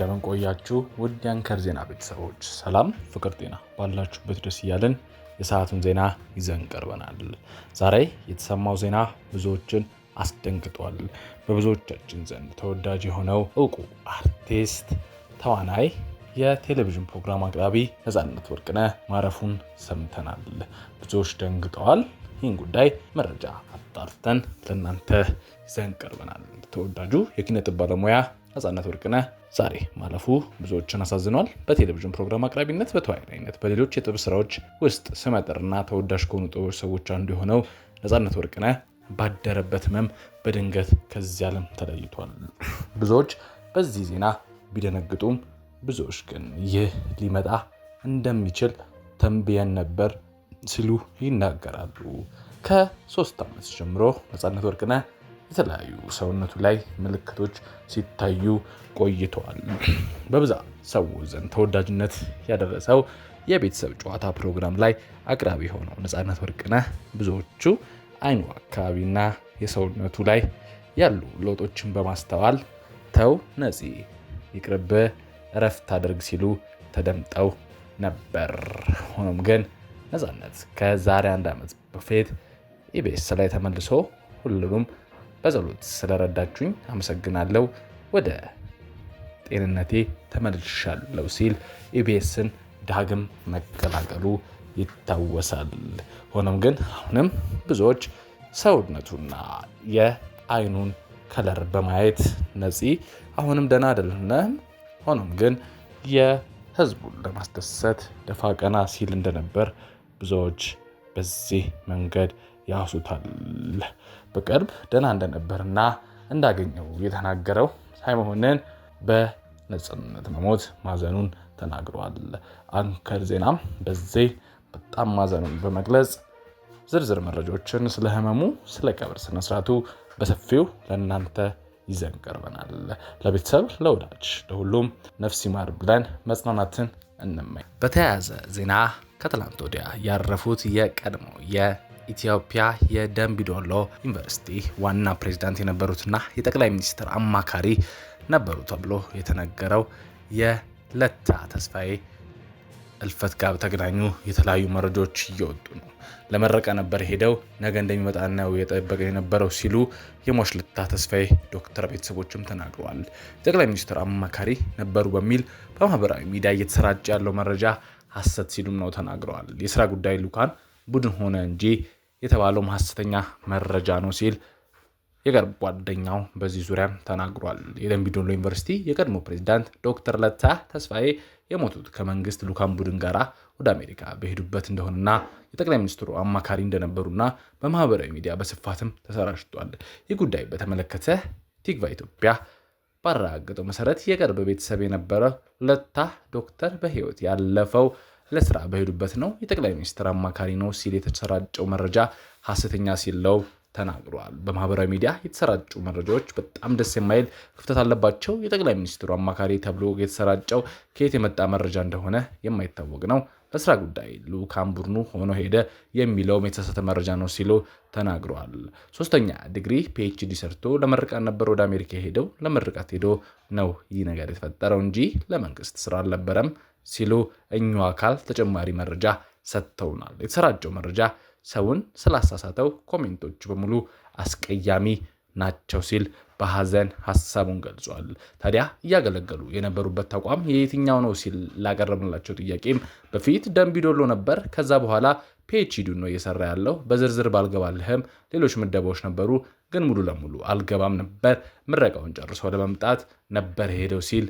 እንደምን ቆያችሁ ውድ የአንከር ዜና ቤተሰቦች፣ ሰላም ፍቅር ጤና ባላችሁበት ድረስ እያልን የሰዓቱን ዜና ይዘን ቀርበናል። ዛሬ የተሰማው ዜና ብዙዎችን አስደንግጧል። በብዙዎቻችን ዘንድ ተወዳጅ የሆነው ዕውቁ አርቲስት ተዋናይ የቴሌቪዥን ፕሮግራም አቅራቢ ነፃነት ወርቅነህ ማረፉን ሰምተናል። ብዙዎች ደንግጠዋል። ይህን ጉዳይ መረጃ አጣርተን ለእናንተ ይዘን ቀርበናል። ተወዳጁ የኪነ ጥበብ ባለሙያ ነፃነት ወርቅነህ ዛሬ ማለፉ ብዙዎችን አሳዝኗል። በቴሌቪዥን ፕሮግራም አቅራቢነት፣ በተዋናይነት፣ በሌሎች የጥበብ ስራዎች ውስጥ ስመጥርና ተወዳጅ ከሆኑ ጥበብ ሰዎች አንዱ የሆነው ነፃነት ወርቅነህ ባደረበት ህመም በድንገት ከዚህ ዓለም ተለይቷል። ብዙዎች በዚህ ዜና ቢደነግጡም ብዙዎች ግን ይህ ሊመጣ እንደሚችል ተንብየን ነበር ሲሉ ይናገራሉ። ከ3 ዓመት ጀምሮ ነፃነት ወርቅነህ የተለያዩ ሰውነቱ ላይ ምልክቶች ሲታዩ ቆይተዋል። በብዛት ሰው ዘንድ ተወዳጅነት ያደረሰው የቤተሰብ ጨዋታ ፕሮግራም ላይ አቅራቢ ሆነው ነፃነት ወርቅነህ ብዙዎቹ አይኑ አካባቢና የሰውነቱ ላይ ያሉ ለውጦችን በማስተዋል ተው ነፂ ይቅርብህ እረፍት አድርግ ሲሉ ተደምጠው ነበር። ሆኖም ግን ነፃነት ከዛሬ 1 ዓመት በፊት ኢቢኤስ ላይ ተመልሶ ሁሉንም በጸሎት ስለረዳችሁኝ አመሰግናለሁ፣ ወደ ጤንነቴ ተመልሻለሁ ሲል ኢቢኤስን ዳግም መቀላቀሉ ይታወሳል። ሆኖም ግን አሁንም ብዙዎች ሰውነቱና የአይኑን ከለር በማየት ነፂ አሁንም ደህና አይደለም፣ ሆኖም ግን የህዝቡን ለማስደሰት ደፋ ቀና ሲል እንደነበር ብዙዎች በዚህ መንገድ ያሱታል። በቅርብ ደህና እንደነበርና እንዳገኘው የተናገረው ሳይመሆንን በነፃነት መሞት ማዘኑን ተናግሯል። አንከር ዜናም በዚህ በጣም ማዘኑን በመግለጽ ዝርዝር መረጃዎችን ስለ ህመሙ፣ ስለ ቀብር ስነስርዓቱ በሰፊው ለእናንተ ይዘን ቀርበናል። ለቤተሰብ፣ ለወዳጅ፣ ለሁሉም ነፍስ ይማር ብለን መጽናናትን እንመኝ። በተያያዘ ዜና ከትላንት ወዲያ ያረፉት የቀድሞ የኢትዮጵያ የደምቢዶሎ ዩኒቨርሲቲ ዋና ፕሬዝዳንት የነበሩትና የጠቅላይ ሚኒስትር አማካሪ ነበሩ ተብሎ የተነገረው የለታ ተስፋዬ እልፈት ጋር በተገናኙ የተለያዩ መረጃዎች እየወጡ ነው። ለመረቃ ነበር ሄደው ነገ እንደሚመጣ ነው የጠበቀን የነበረው ሲሉ የሟች ለታ ተስፋዬ ዶክተር ቤተሰቦችም ተናግረዋል። ጠቅላይ ሚኒስትር አማካሪ ነበሩ በሚል በማህበራዊ ሚዲያ እየተሰራጨ ያለው መረጃ ሐሰት ሲሉም ነው ተናግረዋል። የስራ ጉዳይ ልኡካን ቡድን ሆነ እንጂ የተባለው ሐሰተኛ መረጃ ነው ሲል የቅርብ ጓደኛው በዚህ ዙሪያ ተናግሯል። የደምቢዶሎ ዩኒቨርሲቲ የቀድሞ ፕሬዝዳንት ዶክተር ለታ ተስፋዬ የሞቱት ከመንግስት ልኡካን ቡድን ጋር ወደ አሜሪካ በሄዱበት እንደሆነና የጠቅላይ ሚኒስትሩ አማካሪ እንደነበሩና በማህበራዊ ሚዲያ በስፋትም ተሰራጭቷል። ይህ ጉዳይ በተመለከተ ቲክቫ ኢትዮጵያ ባረጋገጠው መሰረት የቅርብ ቤተሰብ የነበረ ለታ ዶክተር በህይወት ያለፈው ለስራ በሄዱበት ነው፣ የጠቅላይ ሚኒስትር አማካሪ ነው ሲል የተሰራጨው መረጃ ሐሰተኛ ሲለው ተናግሯል። በማህበራዊ ሚዲያ የተሰራጩ መረጃዎች በጣም ደስ የማይል ክፍተት አለባቸው። የጠቅላይ ሚኒስትሩ አማካሪ ተብሎ የተሰራጨው ከየት የመጣ መረጃ እንደሆነ የማይታወቅ ነው። ለስራ ጉዳይ ልኡካን ቡድኑ ሆኖ ሄደ የሚለውም የተሳሳተ መረጃ ነው ሲሉ ተናግረዋል። 3ኛ ዲግሪ ፒኤችዲ ሰርቶ ለመርቃት ነበር ወደ አሜሪካ ሄደው ለመርቃት ሄዶ ነው ይህ ነገር የተፈጠረው እንጂ ለመንግስት ስራ አልነበረም ሲሉ እኚሁ አካል ተጨማሪ መረጃ ሰጥተውናል። የተሰራጨው መረጃ ሰውን ስላሳሳተው ኮሜንቶች በሙሉ አስቀያሚ ናቸው ሲል በሐዘን ሐሳቡን ገልጿል። ታዲያ እያገለገሉ የነበሩበት ተቋም የየትኛው ነው ሲል ላቀረብንላቸው ጥያቄም በፊት ደምቢዶሎ ነበር፣ ከዛ በኋላ ፒኤችዲ ነው እየሰራ ያለው፣ በዝርዝር ባልገባልህም ሌሎች ምደባዎች ነበሩ፣ ግን ሙሉ ለሙሉ አልገባም ነበር፣ ምረቃውን ጨርሶ ለመምጣት ነበር ሄደው ሲል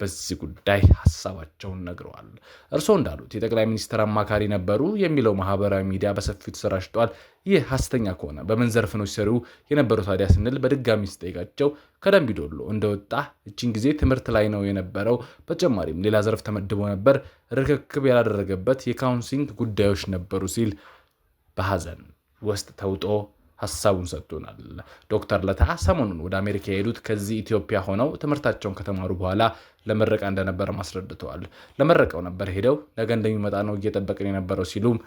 በዚህ ጉዳይ ሐሳባቸውን ነግረዋል። እርስዎ እንዳሉት የጠቅላይ ሚኒስትር አማካሪ ነበሩ የሚለው ማህበራዊ ሚዲያ በሰፊው ተሰራጭቷል። ይህ ሐሰተኛ ከሆነ በምን ዘርፍ ነው ሲሰሩ የነበረው ታዲያ ስንል በድጋሚ ስጠይቃቸው ከደምቢዶሎ እንደወጣ እቺን ጊዜ ትምህርት ላይ ነው የነበረው፣ በተጨማሪም ሌላ ዘርፍ ተመድቦ ነበር፣ ርክክብ ያላደረገበት የካውንሲንግ ጉዳዮች ነበሩ ሲል በሐዘን ውስጥ ተውጦ ሐሳቡን ሰጥቶናል። ዶክተር ለታ ሰሞኑን ወደ አሜሪካ የሄዱት ከዚህ ኢትዮጵያ ሆነው ትምህርታቸውን ከተማሩ በኋላ ለመረቃ እንደነበረ ማስረድተዋል። ለመረቃው ነበር ሄደው ነገ እንደሚመጣ ነው እየጠበቅን የነበረው ሲሉም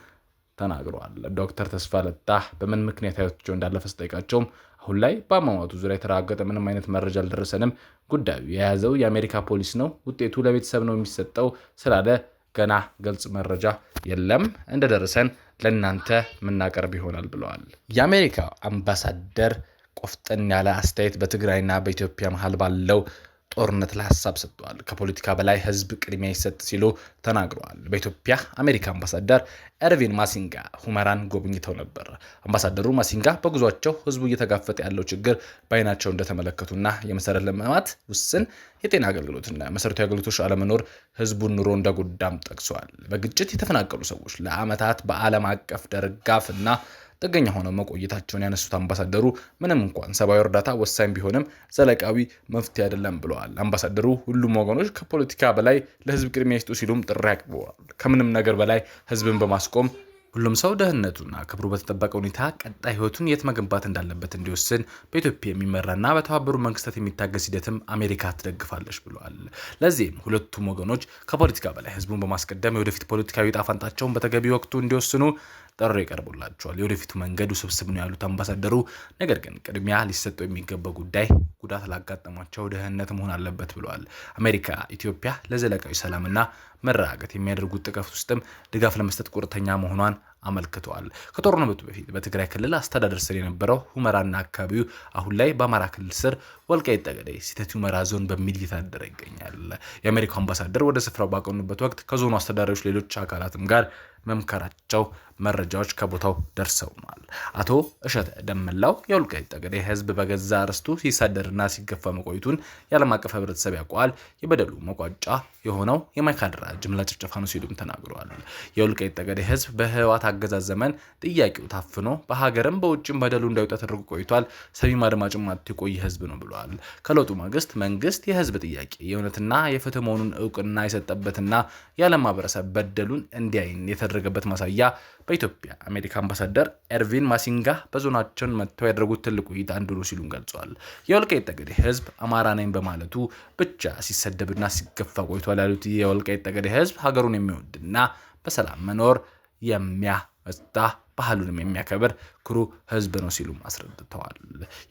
ተናግረዋል። ዶክተር ተስፋ ለታ በምን ምክንያት ህይወታቸው እንዳለፈ ስጠይቃቸውም አሁን ላይ በአሟሟቱ ዙሪያ የተረጋገጠ ምንም አይነት መረጃ አልደረሰንም። ጉዳዩ የያዘው የአሜሪካ ፖሊስ ነው። ውጤቱ ለቤተሰብ ነው የሚሰጠው ስላለ ገና ግልጽ መረጃ የለም። እንደደረሰን ለእናንተ የምናቀርብ ይሆናል ብለዋል። የአሜሪካ አምባሳደር ቆፍጠን ያለ አስተያየት በትግራይና በኢትዮጵያ መሃል ባለው ጦርነት ላይ ሐሳብ ሰጥተዋል። ከፖለቲካ በላይ ህዝብ ቅድሚያ ይሰጥ ሲሉ ተናግረዋል። በኢትዮጵያ አሜሪካ አምባሳደር ኤርቪን ማሲንጋ ሁመራን ጎብኝተው ነበር። አምባሳደሩ ማሲንጋ በጉዟቸው ህዝቡ እየተጋፈጠ ያለው ችግር በአይናቸው እንደተመለከቱና የመሰረተ ልማት ውስን የጤና አገልግሎትና መሰረታዊ አገልግሎቶች አለመኖር ህዝቡን ኑሮ እንደጎዳም ጠቅሰዋል። በግጭት የተፈናቀሉ ሰዎች ለዓመታት በዓለም አቀፍ ድጋፍና ጥገኛ ሆነው መቆየታቸውን ያነሱት አምባሳደሩ ምንም እንኳን ሰብአዊ እርዳታ ወሳኝ ቢሆንም ዘለቃዊ መፍትሄ አይደለም ብለዋል። አምባሳደሩ ሁሉም ወገኖች ከፖለቲካ በላይ ለህዝብ ቅድሚያ ይስጡ ሲሉም ጥሪ አቅርበዋል። ከምንም ነገር በላይ ህዝብን በማስቆም ሁሉም ሰው ደህንነቱና ክብሩ በተጠበቀ ሁኔታ ቀጣይ ህይወቱን የት መገንባት እንዳለበት እንዲወስን በኢትዮጵያ የሚመራና በተባበሩት መንግስታት የሚታገዝ ሂደትም አሜሪካ ትደግፋለች ብለዋል። ለዚህም ሁለቱም ወገኖች ከፖለቲካ በላይ ህዝቡን በማስቀደም የወደፊት ፖለቲካዊ ዕጣ ፈንታቸውን በተገቢ ወቅቱ እንዲወስኑ ጥሪ ይቀርቡላቸዋል። የወደፊቱ መንገድ ውስብስብ ነው ያሉት አምባሳደሩ ነገር ግን ቅድሚያ ሊሰጠው የሚገባው ጉዳይ ጉዳት ላጋጠማቸው ደህንነት መሆን አለበት ብለዋል። አሜሪካ ኢትዮጵያ ለዘላቂው ሰላምና መረጋጋት የሚያደርጉት ጥረት ውስጥም ድጋፍ ለመስጠት ቁርጠኛ መሆኗን አመልክተዋል። ከጦርነቱ በፊት በትግራይ ክልል አስተዳደር ስር የነበረው ሁመራና አካባቢው አሁን ላይ በአማራ ክልል ስር ወልቃይት ጠገዴ ሰቲት ሁመራ ዞን በሚል እየተዳደረ ይገኛል። የአሜሪካው አምባሳደር ወደ ስፍራው ባቀኑበት ወቅት ከዞኑ አስተዳዳሪዎች ሌሎች አካላትም ጋር መምከራቸው መረጃዎች ከቦታው ደርሰውናል። አቶ እሸተ ደመላው የወልቃይት ጠገዴ ህዝብ በገዛ ርስቱ ሲሳደርና ሲገፋ መቆየቱን የዓለም አቀፍ ህብረተሰብ ያውቀዋል። የበደሉ መቋጫ የሆነው የማይካድራ ጅምላ ጭፍጨፋ ነው ሲሉም ተናግረዋል። የወልቃይት ጠገዴ ህዝብ በህወሓት አገዛዝ ዘመን ጥያቄው ታፍኖ በሀገርም በውጭም በደሉ እንዳይወጣ ተደርጎ ቆይቷል። ሰሚም አድማጭም የቆየ ህዝብ ነው ብለዋል። ከለውጡ ማግስት መንግስት የህዝብ ጥያቄ የእውነትና የፍትህ መሆኑን እውቅና የሰጠበትና የዓለም ማህበረሰብ በደሉን እንዲያይን የተደረገበት ማሳያ በኢትዮጵያ አሜሪካ አምባሳደር ኤርቪን ማሲንጋ በዞናችን መጥተው ያደረጉት ትልቁ ውይይት አንዱ ነው ሲሉም ገልጸዋል። የወልቃይት ጠገዴ ህዝብ አማራ ነኝ በማለቱ ብቻ ሲሰደብና ሲገፋ ቆይቷል ያሉት የወልቃይት ጠገዴ ህዝብ ሀገሩን የሚወድና በሰላም መኖር የሚያመጣ ባህሉንም የሚያከብር ኩሩ ህዝብ ነው ሲሉም አስረድተዋል።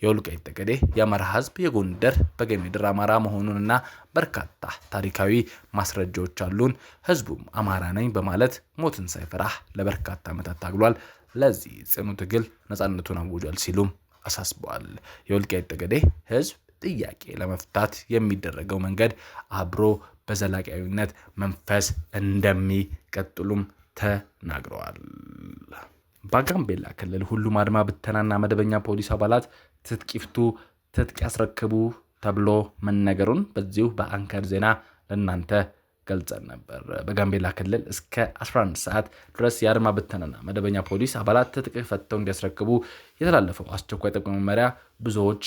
የወልቃይት ጠገዴ የአማራ ህዝብ የጎንደር በጌምድር አማራ መሆኑንና በርካታ ታሪካዊ ማስረጃዎች አሉን። ህዝቡም አማራ ነኝ በማለት ሞትን ሳይፈራ ለበርካታ ዓመታት ታግሏል። ለዚህ ጽኑ ትግል ነፃነቱን አውጇል ሲሉም አሳስበዋል። የወልቃይት ጠገዴ ህዝብ ጥያቄ ለመፍታት የሚደረገው መንገድ አብሮ በዘላቂያዊነት መንፈስ እንደሚቀጥሉም ተናግረዋል። በጋምቤላ ክልል ሁሉም አድማ ብተናና መደበኛ ፖሊስ አባላት ትጥቅ ይፍቱ፣ ትጥቅ ያስረክቡ ተብሎ መነገሩን በዚሁ በአንከር ዜና ለእናንተ ገልጸን ነበር። በጋምቤላ ክልል እስከ 11 ሰዓት ድረስ የአድማ ብተናና መደበኛ ፖሊስ አባላት ትጥቅ ፈተው እንዲያስረክቡ የተላለፈው አስቸኳይ ጥብቅ መመሪያ ብዙዎች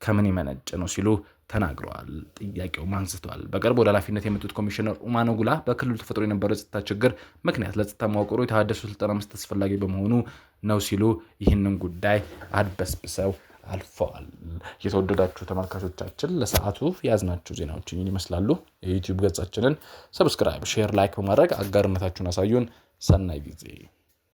ከምን ይመነጭ ነው ሲሉ ተናግረዋል። ጥያቄውም አንስተዋል። በቅርብ ወደ ኃላፊነት የመጡት ኮሚሽነር ኡማኖ ጉላ በክልሉ ተፈጥሮ የነበረው የጸጥታ ችግር ምክንያት ለጸጥታ መዋቅሩ የተሃደሱ ስልጠና መስጠት አስፈላጊ በመሆኑ ነው ሲሉ ይህንን ጉዳይ አድበስብሰው አልፈዋል። የተወደዳችሁ ተመልካቾቻችን ለሰዓቱ ያዝናችሁ ዜናዎች ይመስላሉ። የዩቲዩብ ገጻችንን ሰብስክራይብ፣ ሼር፣ ላይክ በማድረግ አጋርነታችሁን አሳዩን። ሰናይ ጊዜ